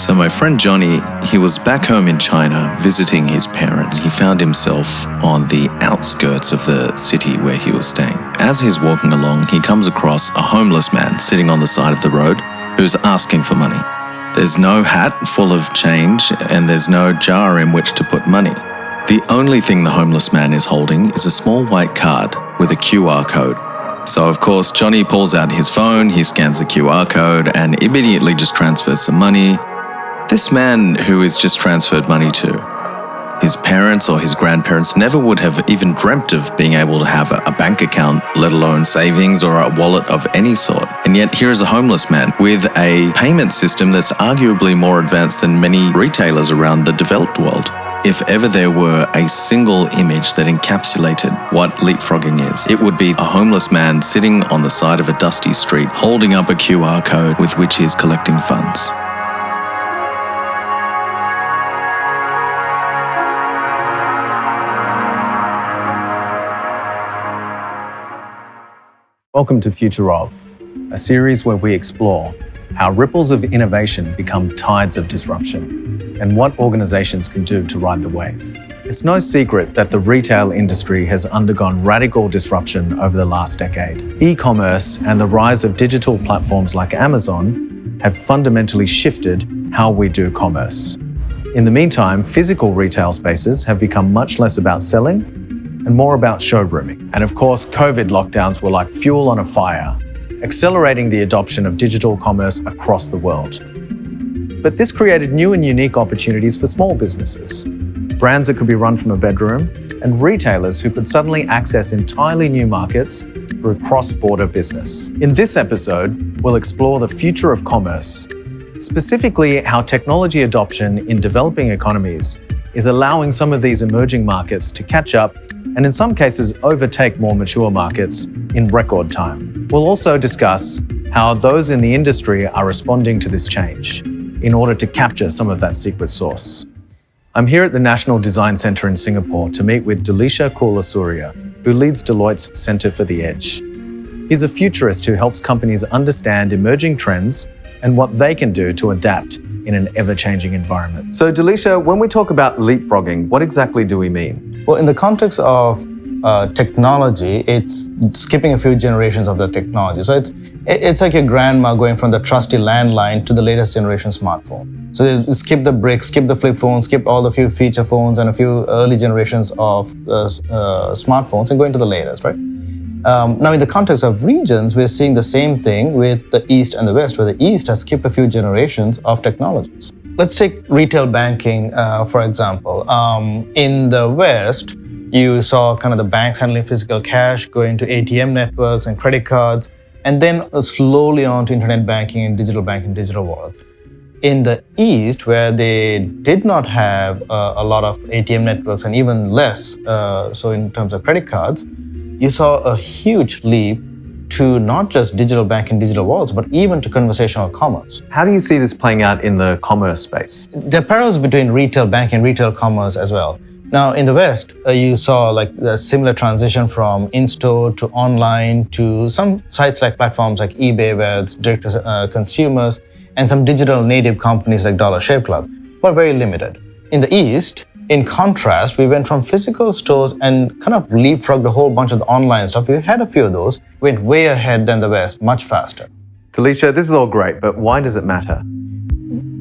So my friend Johnny, he was back home in China visiting his parents. He found himself on the outskirts of the city where he was staying. As he's walking along, he comes across a homeless man sitting on the side of the road who's asking for money. There's no hat full of change and there's no jar in which to put money. The only thing the homeless man is holding is a small white card with a QR code. So of course, Johnny pulls out his phone, he scans the QR code and immediately just transfers some money. This man who is just transferred money to, his parents or his grandparents never would have even dreamt of being able to have a bank account, let alone savings or a wallet of any sort. And yet here is a homeless man with a payment system that's arguably more advanced than many retailers around the developed world. If ever there were a single image that encapsulated what leapfrogging is, it would be a homeless man sitting on the side of a dusty street holding up a QR code with which he is collecting funds. Welcome to Future Of, a series where we explore how ripples of innovation become tides of disruption and what organizations can do to ride the wave. It's no secret that the retail industry has undergone radical disruption over the last decade. E-commerce and the rise of digital platforms like Amazon have fundamentally shifted how we do commerce. In the meantime, physical retail spaces have become much less about selling and more about showrooming. And of course, COVID lockdowns were like fuel on a fire, accelerating the adoption of digital commerce across the world. But this created new and unique opportunities for small businesses, brands that could be run from a bedroom, and retailers who could suddenly access entirely new markets through cross-border business. In this episode, we'll explore the future of commerce, specifically how technology adoption in developing economies is allowing some of these emerging markets to catch up and in some cases overtake more mature markets in record time. We'll also discuss how those in the industry are responding to this change in order to capture some of that secret sauce. I'm here at the National Design Center in Singapore to meet with Delisha Surya, who leads Deloitte's Center for the Edge. He's a futurist who helps companies understand emerging trends and what they can do to adapt in an ever-changing environment. So Delisha, when we talk about leapfrogging, what exactly do we mean? Well, in the context of technology, it's skipping a few generations of the technology. So it's like your grandma going from the trusty landline to the latest generation smartphone. So they skip the brick, skip the flip phone, skip all the few feature phones and a few early generations of smartphones and going to the latest, right? Now, in the context of regions, we're seeing the same thing with the East and the West, where the East has skipped a few generations of technologies. Let's take retail banking, for example. In the West, you saw kind of the banks handling physical cash, going to ATM networks and credit cards, and then slowly on to internet banking and digital world. In the East, where they did not have a lot of ATM networks and even less, so in terms of credit cards, you saw a huge leap to not just digital banking, digital wallets, but even to conversational commerce. How do you see this playing out in the commerce space? There are parallels between retail banking and retail commerce as well. Now, in the West, you saw like a similar transition from in-store to online to some sites like platforms like eBay, where it's direct to consumers, and some digital native companies like Dollar Shave Club, were very limited. In the East, in contrast, we went from physical stores and kind of leapfrogged a whole bunch of the online stuff. We had a few of those, went way ahead than the West, much faster. Delisha, this is all great, but why does it matter?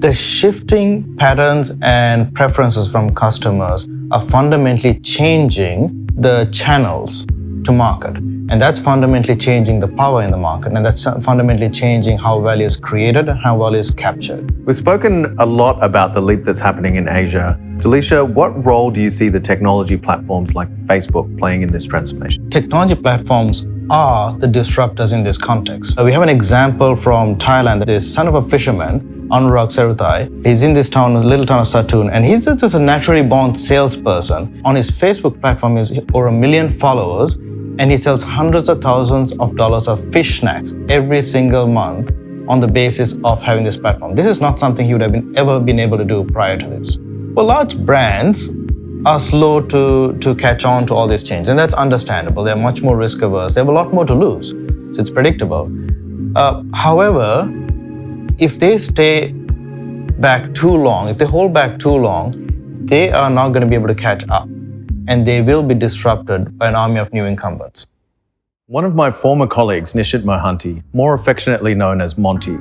The shifting patterns and preferences from customers are fundamentally changing the channels to market. And that's fundamentally changing the power in the market. And that's fundamentally changing how value is created and how value is captured. We've spoken a lot about the leap that's happening in Asia. Delisha, what role do you see the technology platforms like Facebook playing in this transformation? Technology platforms are the disruptors in this context. We have an example from Thailand. This son of a fisherman, Anurag Saruthai, he's in this town, little town of Satun, and he's just a naturally born salesperson. On his Facebook platform, he has over 1 million followers, and he sells hundreds of thousands of dollars of fish snacks every single month on the basis of having this platform. This is not something he would have ever been able to do prior to this. Well, large brands are slow to catch on to all these changes, and that's understandable. They're much more risk averse. They have a lot more to lose, so it's predictable. However, if they stay back too long, if they hold back too long, they are not going to be able to catch up, and they will be disrupted by an army of new incumbents. One of my former colleagues, Nishit Mohanty, more affectionately known as Monty,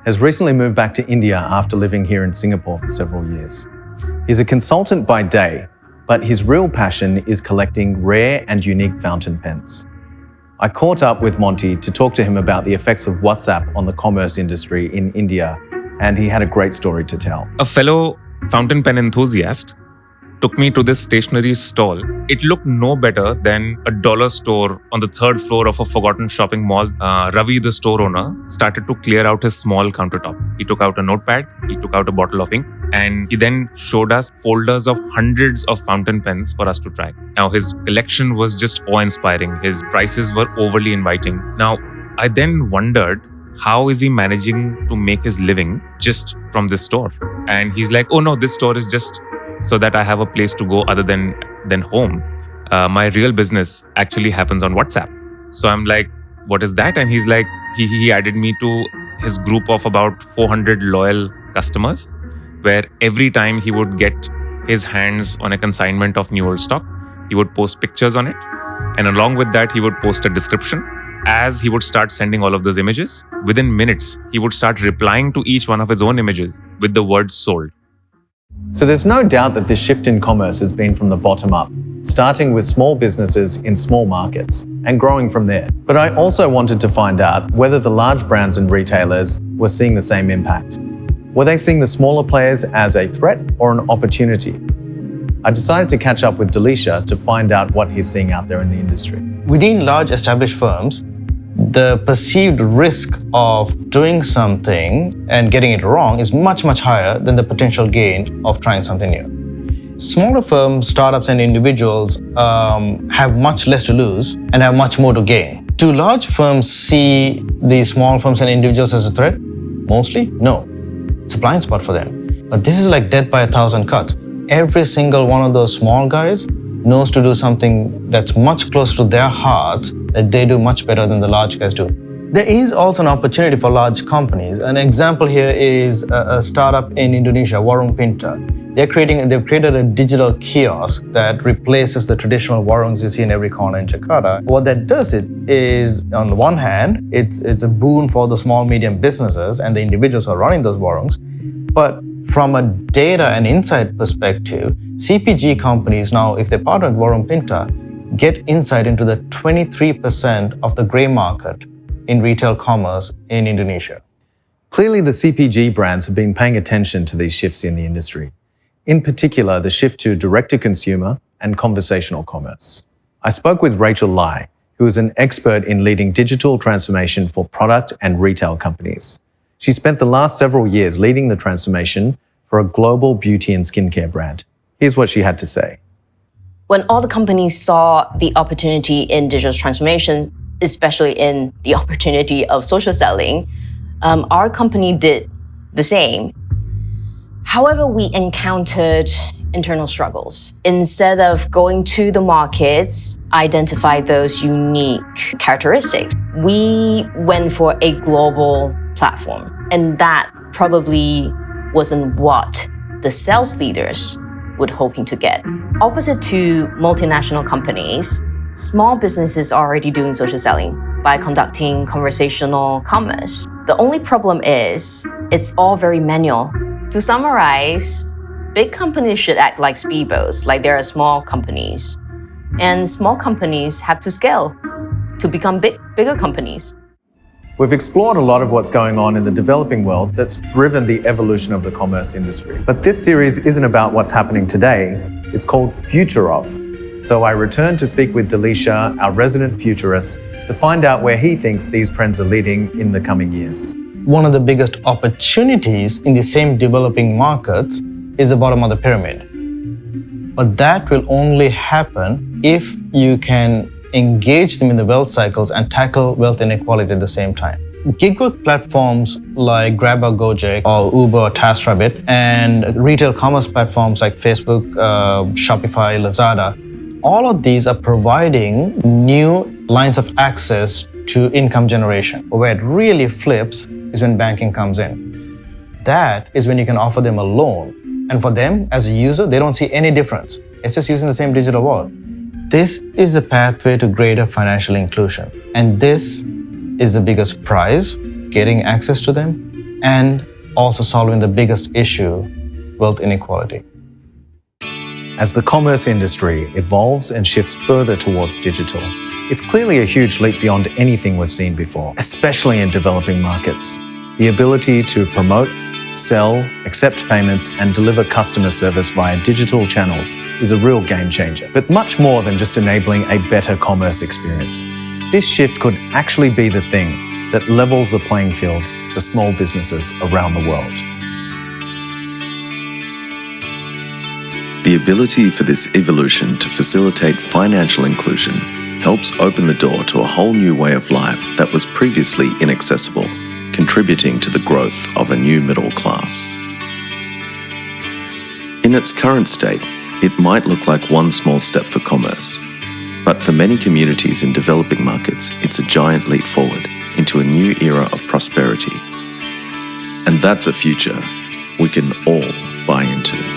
has recently moved back to India after living here in Singapore for several years. He's a consultant by day, but his real passion is collecting rare and unique fountain pens. I caught up with Monty to talk to him about the effects of WhatsApp on the commerce industry in India, and he had a great story to tell. A fellow fountain pen enthusiast took me to this stationery stall. It looked no better than a dollar store on the third floor of a forgotten shopping mall. Ravi, the store owner, started to clear out his small countertop. He took out a notepad, he took out a bottle of ink, and he then showed us folders of hundreds of fountain pens for us to try. Now, his collection was just awe-inspiring. His prices were overly inviting. Now, I then wondered, how is he managing to make his living just from this store? And he's like, oh no, this store is just so that I have a place to go other than home. My real business actually happens on WhatsApp. So I'm like, what is that? And he's like, he added me to his group of about 400 loyal customers, where every time he would get his hands on a consignment of new old stock, he would post pictures on it. And along with that, he would post a description. As he would start sending all of those images, within minutes, he would start replying to each one of his own images with the words sold. So there's no doubt that this shift in commerce has been from the bottom up, starting with small businesses in small markets and growing from there. But I also wanted to find out whether the large brands and retailers were seeing the same impact. Were they seeing the smaller players as a threat or an opportunity? I decided to catch up with Delisha to find out what he's seeing out there in the industry. Within large established firms, the perceived risk of doing something and getting it wrong is much, much higher than the potential gain of trying something new. Smaller firms, startups, and individuals have much less to lose and have much more to gain. Do large firms see these small firms and individuals as a threat? Mostly, no. It's a blind spot for them. But this is like death by 1,000 cuts. Every single one of those small guys knows to do something that's much closer to their hearts that they do much better than the large guys do. There is also an opportunity for large companies. An example here is a startup in Indonesia, Warung Pintar. They've created a digital kiosk that replaces the traditional warungs you see in every corner in Jakarta. What that does is, on the one hand, it's a boon for the small, medium businesses and the individuals who are running those warungs. But from a data and insight perspective, CPG companies now, if they partner with Warung Pintar, get insight into the 23% of the grey market in retail commerce in Indonesia. Clearly, the CPG brands have been paying attention to these shifts in the industry. In particular, the shift to direct-to-consumer and conversational commerce. I spoke with Rachel Lai, who is an expert in leading digital transformation for product and retail companies. She spent the last several years leading the transformation for a global beauty and skincare brand. Here's what she had to say. When all the companies saw the opportunity in digital transformation, especially in the opportunity of social selling, our company did the same. However, we encountered internal struggles. Instead of going to the markets, identify those unique characteristics, we went for a global platform. And that probably wasn't what the sales leaders would hoping to get. Opposite to multinational companies, small businesses are already doing social selling by conducting conversational commerce. The only problem is it's all very manual. To summarize, big companies should act like speedboats, like they're small companies. And small companies have to scale to become bigger companies. We've explored a lot of what's going on in the developing world that's driven the evolution of the commerce industry. But this series isn't about what's happening today. It's called Future Of. So I returned to speak with Delisha, our resident futurist, to find out where he thinks these trends are leading in the coming years. One of the biggest opportunities in the same developing markets is the bottom of the pyramid. But that will only happen if you can engage them in the wealth cycles and tackle wealth inequality at the same time. Gig work platforms like Grab or Gojek or Uber or TaskRabbit and retail commerce platforms like Facebook, Shopify, Lazada, all of these are providing new lines of access to income generation. Where it really flips is when banking comes in. that is when you can offer them a loan. And for them, as a user, they don't see any difference. It's just using the same digital wallet. This is a pathway to greater financial inclusion. And this is the biggest prize, getting access to them, and also solving the biggest issue, wealth inequality. As the commerce industry evolves and shifts further towards digital, it's clearly a huge leap beyond anything we've seen before, especially in developing markets. The ability to promote, sell, accept payments, and deliver customer service via digital channels is a real game changer, but much more than just enabling a better commerce experience. This shift could actually be the thing that levels the playing field for small businesses around the world. The ability for this evolution to facilitate financial inclusion helps open the door to a whole new way of life that was previously inaccessible, contributing to the growth of a new middle class. In its current state, it might look like one small step for commerce, but for many communities in developing markets, it's a giant leap forward into a new era of prosperity. And that's a future we can all buy into.